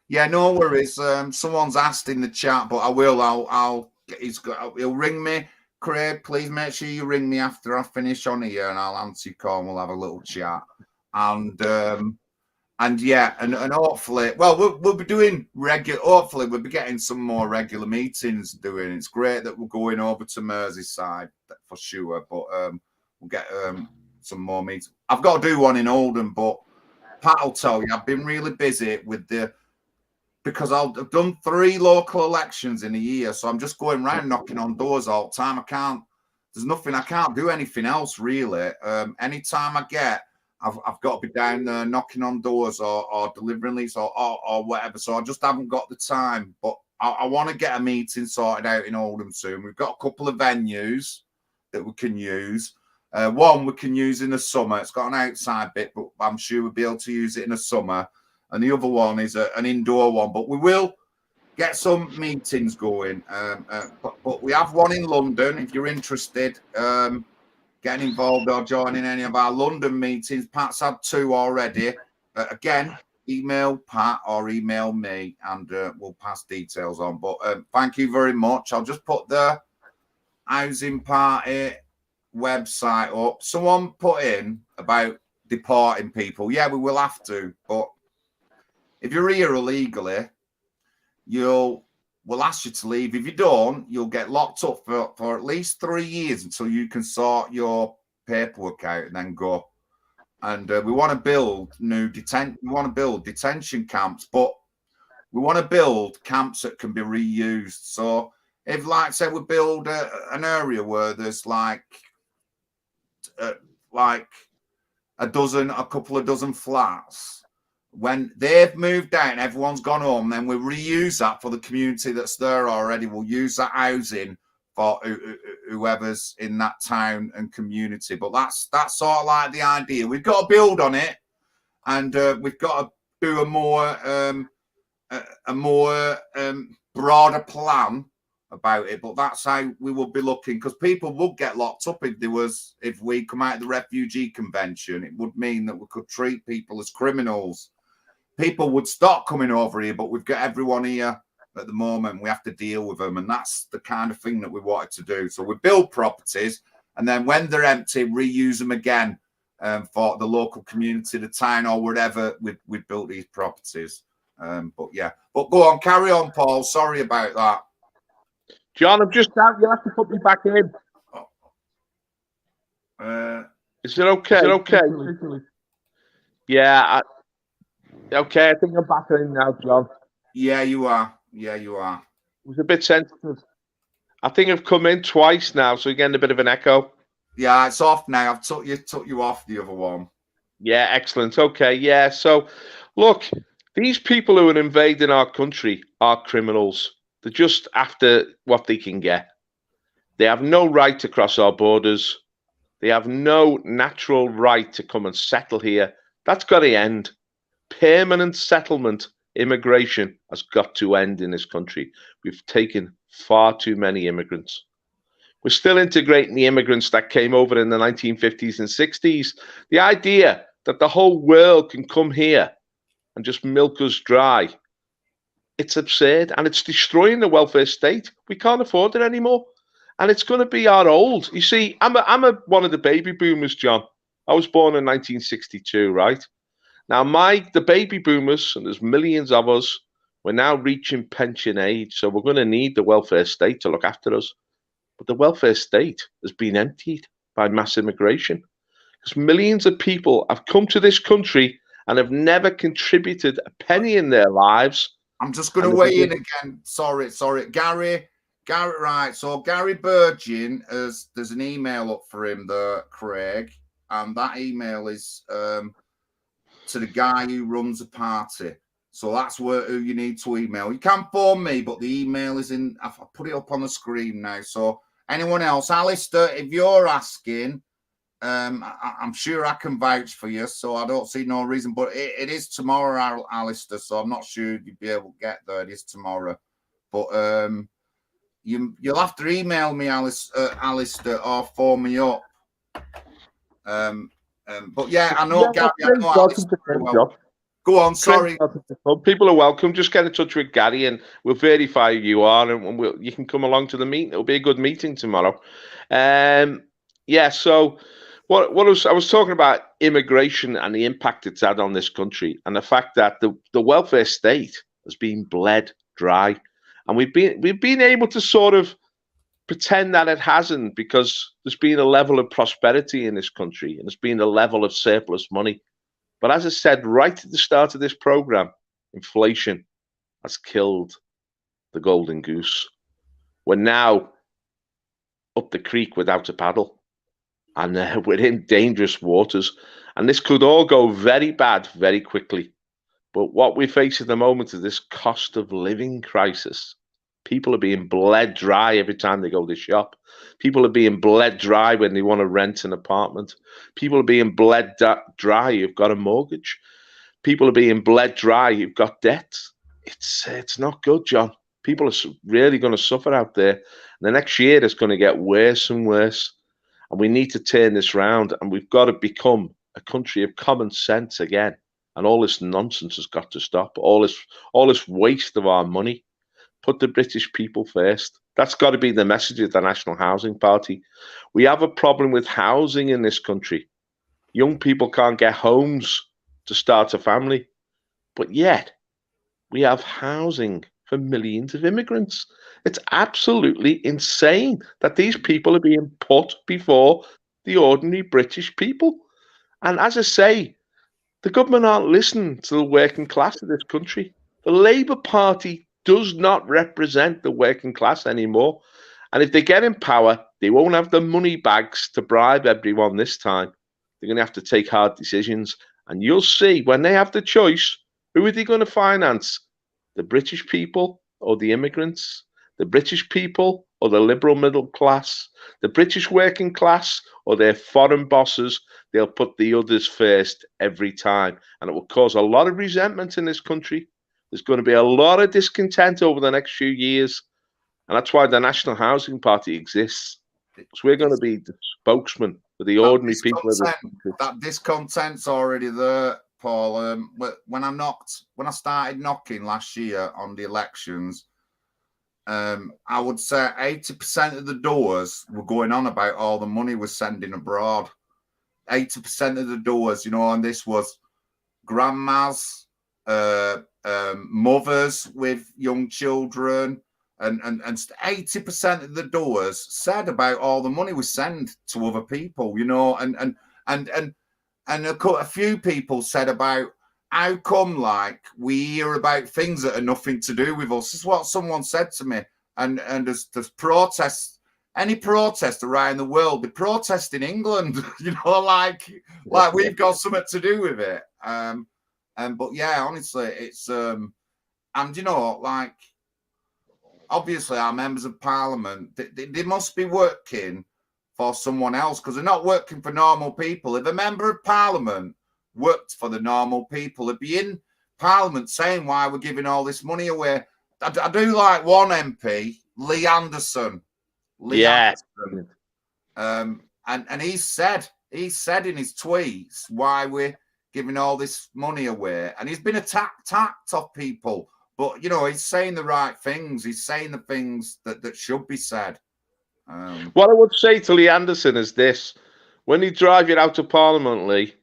Yeah, no worries. Someone's asked in the chat, but I will. He'll ring me. Craig, please make sure you ring me after I finish on here, and I'll answer your call, and we'll have a little chat. And hopefully, well, we'll be doing regular. Hopefully, we'll be getting some more regular meetings doing. It's great that we're going over to Merseyside for sure, but we'll get some more meetings. I've got to do one in Oldham, but Pat will tell you I've been really busy because I've done 3 local elections in a year, so I'm just going around knocking on doors all the time. I can't do anything else really. Anytime I get, I've got to be down there knocking on doors or delivering leads or whatever. So I just haven't got the time. But I want to get a meeting sorted out in Oldham soon. We've got a couple of venues that we can use. One we can use in the summer. It's got an outside bit, but I'm sure we'll be able to use it in the summer. And the other one is an indoor one, but we will get some meetings going. But we have one in London. If you're interested, getting involved or joining any of our London meetings, Pat's had 2 already. Again, email Pat or email me, and we'll pass details on. But thank you very much. I'll just put the housing party website up. Someone put in about deporting people. Yeah, we will have to, but if you're here illegally, we'll ask you to leave. If you don't, you'll get locked up for at least 3 years until you can sort your paperwork out and then go. And we want to build detention camps, but we want to build camps that can be reused. So if, like, say, we build an area where there's like a couple of dozen flats, when they've moved out and everyone's gone home, then we reuse that for the community that's there already. We'll use that housing for whoever's in that town and community. But that's sort of like the idea. We've got to build on it, and we've got to do a more broader plan about it. But that's how we will be looking, because people would get locked up if we come out of the refugee convention. It would mean that we could treat people as criminals. People would stop coming over here, but we've got everyone here at the moment. We have to deal with them, and that's the kind of thing that we wanted to do. So we build properties, and then when they're empty, reuse them again for the local community, the town, or wherever we built these properties. But go on, carry on, Paul. Sorry about that. John, I'm just out. You'll have to put me back in. Is it okay? Is it okay? Yeah. Okay, I think I'm back in now, John. Yeah, you are. It was a bit sensitive. I think I've come in twice now, so you're getting a bit of an echo. Yeah, it's off now. I've took you off the other one. Yeah, excellent. Okay, yeah. So, look, these people who are invading our country are criminals. They're just after what they can get. They have no right to cross our borders. They have no natural right to come and settle here. That's got to end. Permanent settlement immigration has got to end in this country. We've taken far too many immigrants. We're still integrating the immigrants that came over in the 1950s and 60s. The idea that the whole world can come here and just milk us dry, it's absurd, and it's destroying the welfare state. We can't afford it anymore, and it's going to be our old. You see, I'm one of the baby boomers, John. I was born in 1962, right? Now, the baby boomers, and there's millions of us, we're now reaching pension age, so we're going to need the welfare state to look after us. But the welfare state has been emptied by mass immigration, because millions of people have come to this country and have never contributed a penny in their lives. I'm just going to weigh in again. Sorry. Gary, right. So Gary Burgin, there's an email up for him there, Craig, and that email is to the guy who runs a party. So that's who you need to email. You can phone me, but the email is in. I've put it up on the screen now. So anyone else, Alistair, if you're asking, I'm sure I can vouch for you. So I don't see no reason. But it is tomorrow, Alistair. So I'm not sure you'll be able to get there. It is tomorrow. But you'll have to email me, Alistair, or phone me up. But yeah, I know, Gary. I know Alistair well. Go on, sorry. People are welcome. Just get in touch with Gary and we'll verify who you are, and you can come along to the meeting. It'll be a good meeting tomorrow. Yeah, so I was talking about immigration and the impact it's had on this country, and the fact that the welfare state has been bled dry. And we've been able to sort of pretend that it hasn't, because there's been a level of prosperity in this country and there's been a level of surplus money. But as I said right at the start of this program, inflation has killed the golden goose. We're now up the creek without a paddle, and we're in dangerous waters. And this could all go very bad very quickly. But what we face at the moment is this cost of living crisis. People are being bled dry every time they go to shop. People are being bled dry when they want to rent an apartment. People are being bled dry who've got a mortgage. People are being bled dry who've got debts. It's not good, John. People are really going to suffer out there. And the next year, it's going to get worse and worse. And we need to turn this round, and we've got to become a country of common sense again. And all this nonsense has got to stop. All this waste of our money. Put the British people first. That's got to be the message of the National Housing Party. We have a problem with housing in this country. Young people can't get homes to start a family. But yet, we have housing for millions of immigrants. It's absolutely insane that these people are being put before the ordinary British people. And as I say, the government aren't listening to the working class of this country. The Labour Party does not represent the working class anymore. And if they get in power, they won't have the money bags to bribe everyone this time. They're going to have to take hard decisions. And you'll see when they have the choice, who are they going to finance? The British people or the immigrants? The British people or the liberal middle class? The British working class or their foreign bosses? They'll put the others first every time. And it will cause a lot of resentment in this country. There's going to be a lot of discontent over the next few years. And that's why the National Housing Party exists. Because we're going to be the spokesman for the ordinary people of this country. That discontent's already there, Paul. When I started knocking last year on the elections, I would say 80% of the doors were going on about all the money we're sending abroad. 80% of the doors, and this was grandmas, mothers with young children, and 80% of the doors said about all the money we send to other people, and a few people said about how come we hear about things that are nothing to do with us. This is what someone said to me, and there's protests. Any protest around the world, they protest in England, like we've got something to do with it. But yeah, honestly, it's and obviously our members of parliament, they must be working for someone else, because they're not working for normal people. If a member of parliament worked for the normal people, they'd be in parliament saying why we're giving all this money away. I do like one MP, Lee Anderson. Anderson. And he said in his tweets why we're giving all this money away, and he's been attacked off people, but he's saying the right things. He's saying the things that should be said. What I would say to Lee Anderson is this: when they drive you out of Parliament, Lee,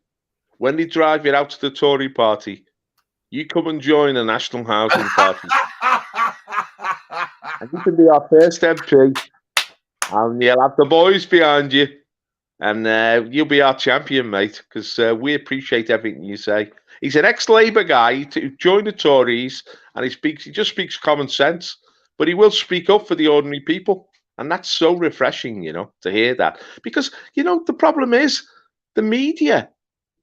when they drive you out to the Tory party, you come and join the National Housing Party. And you can be our first MP, and you'll have the boys behind you, and you'll be our champion, mate, because we appreciate everything you say. He's an ex-Labour guy who joined the Tories, and he just speaks common sense, but he will speak up for the ordinary people. And that's so refreshing, to hear that. Because, the problem is the media,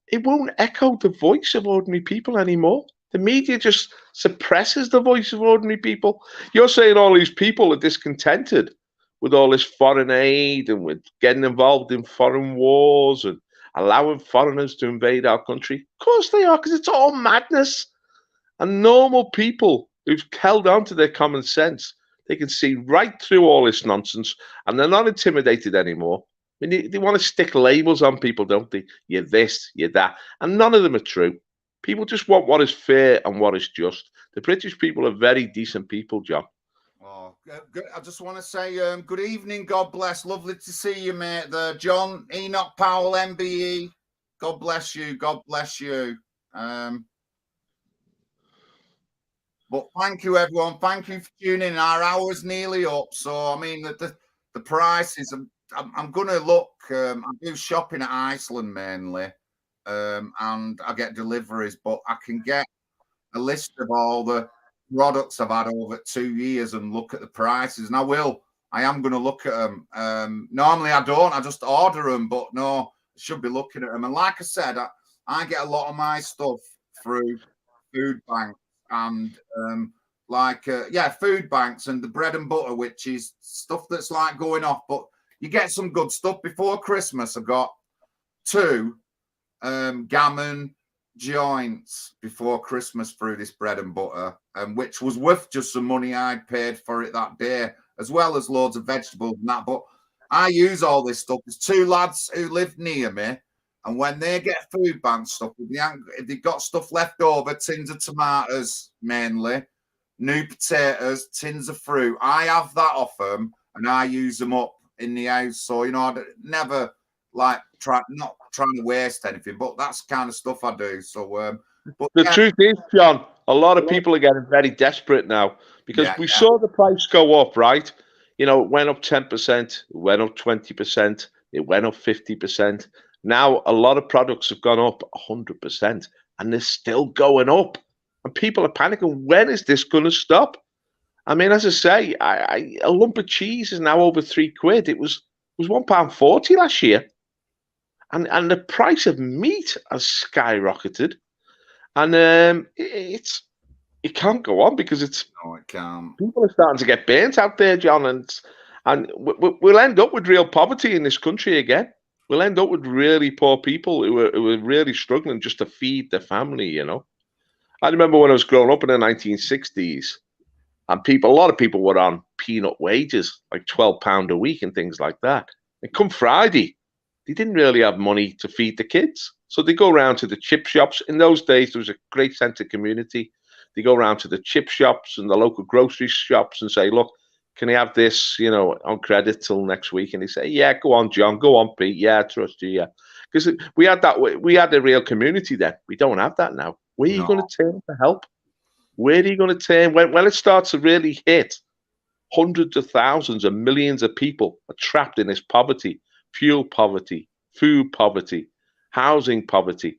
it won't echo the voice of ordinary people anymore. The media just suppresses the voice of ordinary people. You're saying all these people are discontented with all this foreign aid and with getting involved in foreign wars and allowing foreigners to invade our country. Of course they are, because it's all madness. And normal people who've held on to their common sense, they can see right through all this nonsense, and they're not intimidated anymore. I mean, they want to stick labels on people, don't they? You're this, you're that. And none of them are true. People just want what is fair and what is just. The British people are very decent people, John. Oh, good. I just want to say good evening. God bless. Lovely to see you, mate. John Enoch Powell, MBE. God bless you. God bless you. But thank you, everyone. Thank you for tuning in. Our hour's nearly up. So, I mean, the prices, I'm going to look. I do shopping at Iceland mainly, and I get deliveries, but I can get a list of all the products I've had over 2 years and look at the prices. And I am going to look at them. Normally I don't. I just order them, but no, I should be looking at them. And like I said, I get a lot of my stuff through food banks. And food banks and the bread and butter, which is stuff that's like going off. But you get some good stuff. Before Christmas, I got 2 gammon joints before Christmas through this bread and butter, which was worth just some money I'd paid for it that day, as well as loads of vegetables and that. But I use all this stuff. There's 2 lads who live near me And when they get food bank stuff, if they've got stuff left over, tins of tomatoes mainly, new potatoes, tins of fruit, I have that off them and I use them up in the house. So, I never not trying to waste anything, but that's the kind of stuff I do. So, but the truth is, John, a lot of people are getting very desperate now because we saw the price go up, right? It went up 10%, it went up 20%, it went up 50%. Now, a lot of products have gone up 100%, and they're still going up. And people are panicking. When is this going to stop? I mean, as I say, a lump of cheese is now over £3. It was £1.40 last year. And the price of meat has skyrocketed. And it can't go on because it can't. People are starting to get burnt out there, John, and we'll end up with real poverty in this country again. We'll end up with really poor people who are really struggling just to feed their family. I remember when I was growing up in the 1960s, and a lot of people were on peanut wages, like £12 a week and things like that. And come Friday, they didn't really have money to feed the kids. So they go around to the chip shops. In those days, there was a great sense of community. They go around to the chip shops and the local grocery shops and say, look, can I have this, on credit till next week? And they say, yeah, go on, John, go on, Pete. Yeah, I trust you, yeah. Because we had a real community then. We don't have that now. Where are you going to turn for help? Where are you going to turn? When it starts to really hit, hundreds of thousands and millions of people are trapped in this poverty, fuel poverty, food poverty, housing poverty.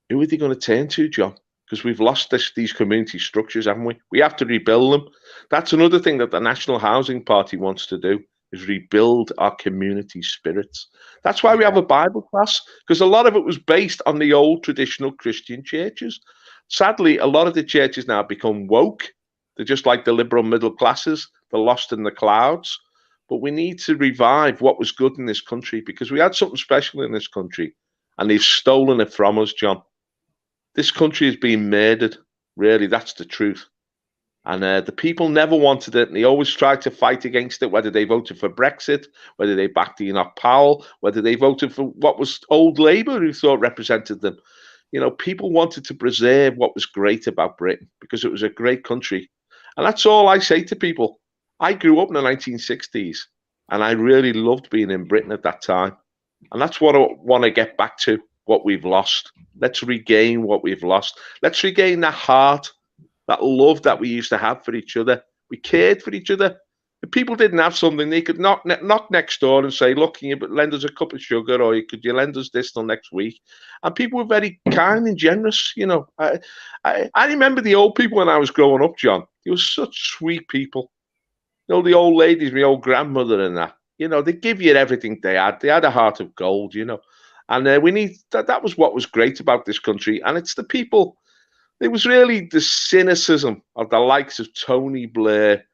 Who are they going to turn to, John? Because we've lost these community structures, haven't we? We have to rebuild them. That's another thing that the National Housing Party wants to do, is rebuild our community spirits. That's why we have a Bible class, because a lot of it was based on the old traditional Christian churches. Sadly, a lot of the churches now become woke. They're just like the liberal middle classes. They're lost in the clouds. But we need to revive what was good in this country, because we had something special in this country, and they've stolen it from us, John. This country is being murdered. Really, that's the truth. And the people never wanted it, and they always tried to fight against it, whether they voted for Brexit, whether they backed Enoch Powell, whether they voted for what was old Labour, who thought represented them. People wanted to preserve what was great about Britain, because it was a great country. And that's all I say to people. I grew up in the 1960s, and I really loved being in Britain at that time. And that's what I want to get back to, what we've lost. Let's regain what we've lost. Let's regain that heart, that love that we used to have for each other. We cared for each other. If people didn't have something, they could knock next door and say, look, can you lend us a cup of sugar, or could you lend us this till next week? And people were very kind and generous. I remember the old people when I was growing up, John. They were such sweet people. The old ladies, my old grandmother and that, they give you everything they had. They had a heart of gold, And we need that was what was great about this country. And it's the people. It was really the cynicism of the likes of Tony Blair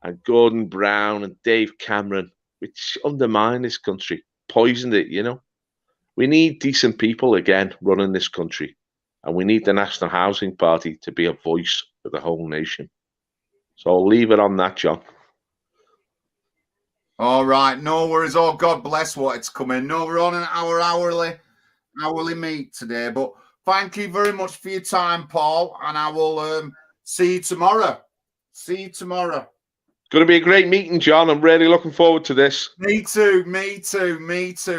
and Gordon Brown and Dave Cameron, which undermined this country, poisoned it, We need decent people again running this country. And we need the National Housing Party to be a voice for the whole nation. So I'll leave it on that, John. All right, no worries. Oh, God bless what it's coming. No, we're on our hourly meet today. But thank you very much for your time, Paul. And I will see you tomorrow. It's going to be a great meeting, John. I'm really looking forward to this. Me too.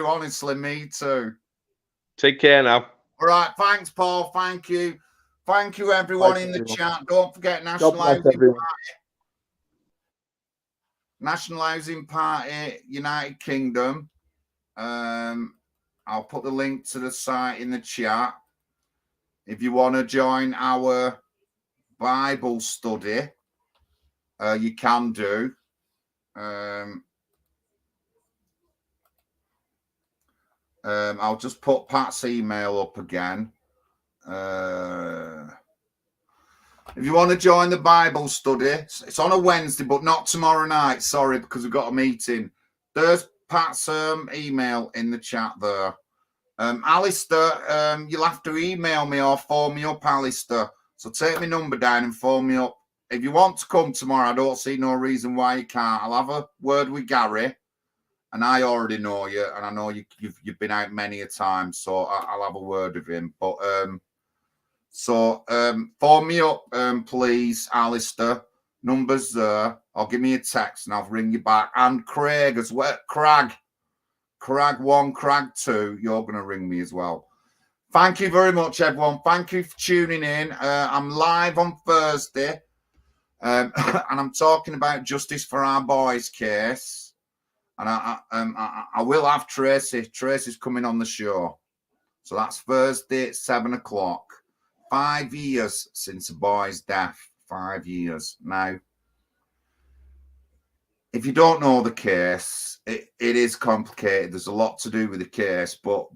Honestly, me too. Take care now. All right. Thanks, Paul. Thank you. Thank you, everyone in the chat. Don't forget National Housing Party, United Kingdom. I'll put the link to the site in the chat. If you want to join our Bible study, you can do. I'll just put Pat's email up again. If you want to join the Bible study, it's on a Wednesday, but not tomorrow night. Sorry, because we've got a meeting. There's Pat's email in the chat there. Alistair, you'll have to email me or phone me up, Alistair. So take my number down and phone me up. If you want to come tomorrow, I don't see no reason why you can't. I'll have a word with Gary, and I already know you, and I know you've been out many a time, so I'll have a word with him. But phone me up, please, Alistair. Number's there. Or give me a text and I'll ring you back. And Craig as well. Crag 1, Crag 2. You're going to ring me as well. Thank you very much, everyone. Thank you for tuning in. I'm live on Thursday. And I'm talking about Justice for Our Boys case. And I will have Tracy. Tracy's coming on the show. So that's Thursday at 7 o'clock. 5 years since a boy's death. 5 years. Now, if you don't know the case, it is complicated. There's a lot to do with the case, but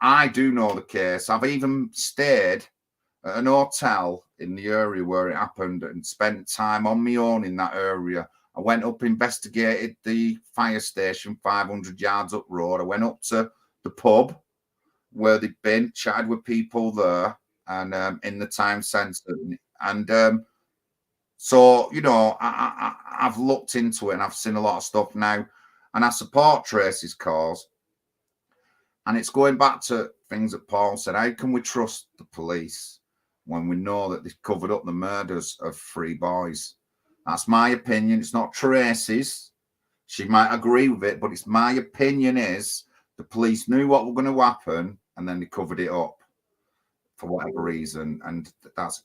I do know the case. I've even stayed at an hotel in the area where it happened and spent time on my own in that area. I went up, investigated the fire station 500 yards up road. I went up to the pub where they'd been, chatted with people there and in the town centre. And so, you know, I've looked into it and I've seen a lot of stuff now. And I support Tracy's cause. And it's going back to things that Paul said. How can we trust the police when we know that they've covered up the murders of 3 boys? That's my opinion. It's not Tracy's. She might agree with it, but it's my opinion is the police knew what was going to happen and then they covered it up for whatever reason. And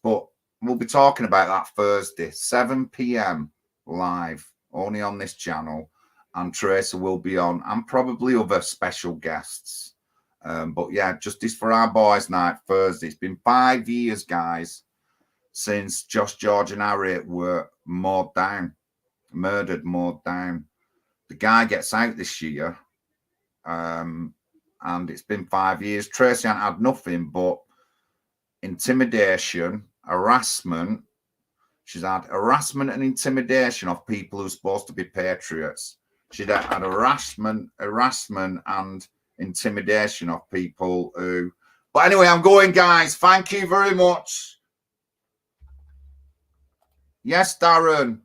but we'll be talking about that Thursday, 7 p.m. live, only on this channel. And Tracy will be on, and probably other special guests. But yeah, Justice for Our Boys night, Thursday. It's been 5 years, guys, since Josh, George and Harriet were mowed down. The guy gets out this year. And it's been 5 years. Tracy hasn't had nothing but intimidation, harassment. She's had harassment and intimidation of people who are supposed to be patriots. She'd had harassment and intimidation of people who... But anyway, I'm going, guys. Thank you very much. Yes, Darren.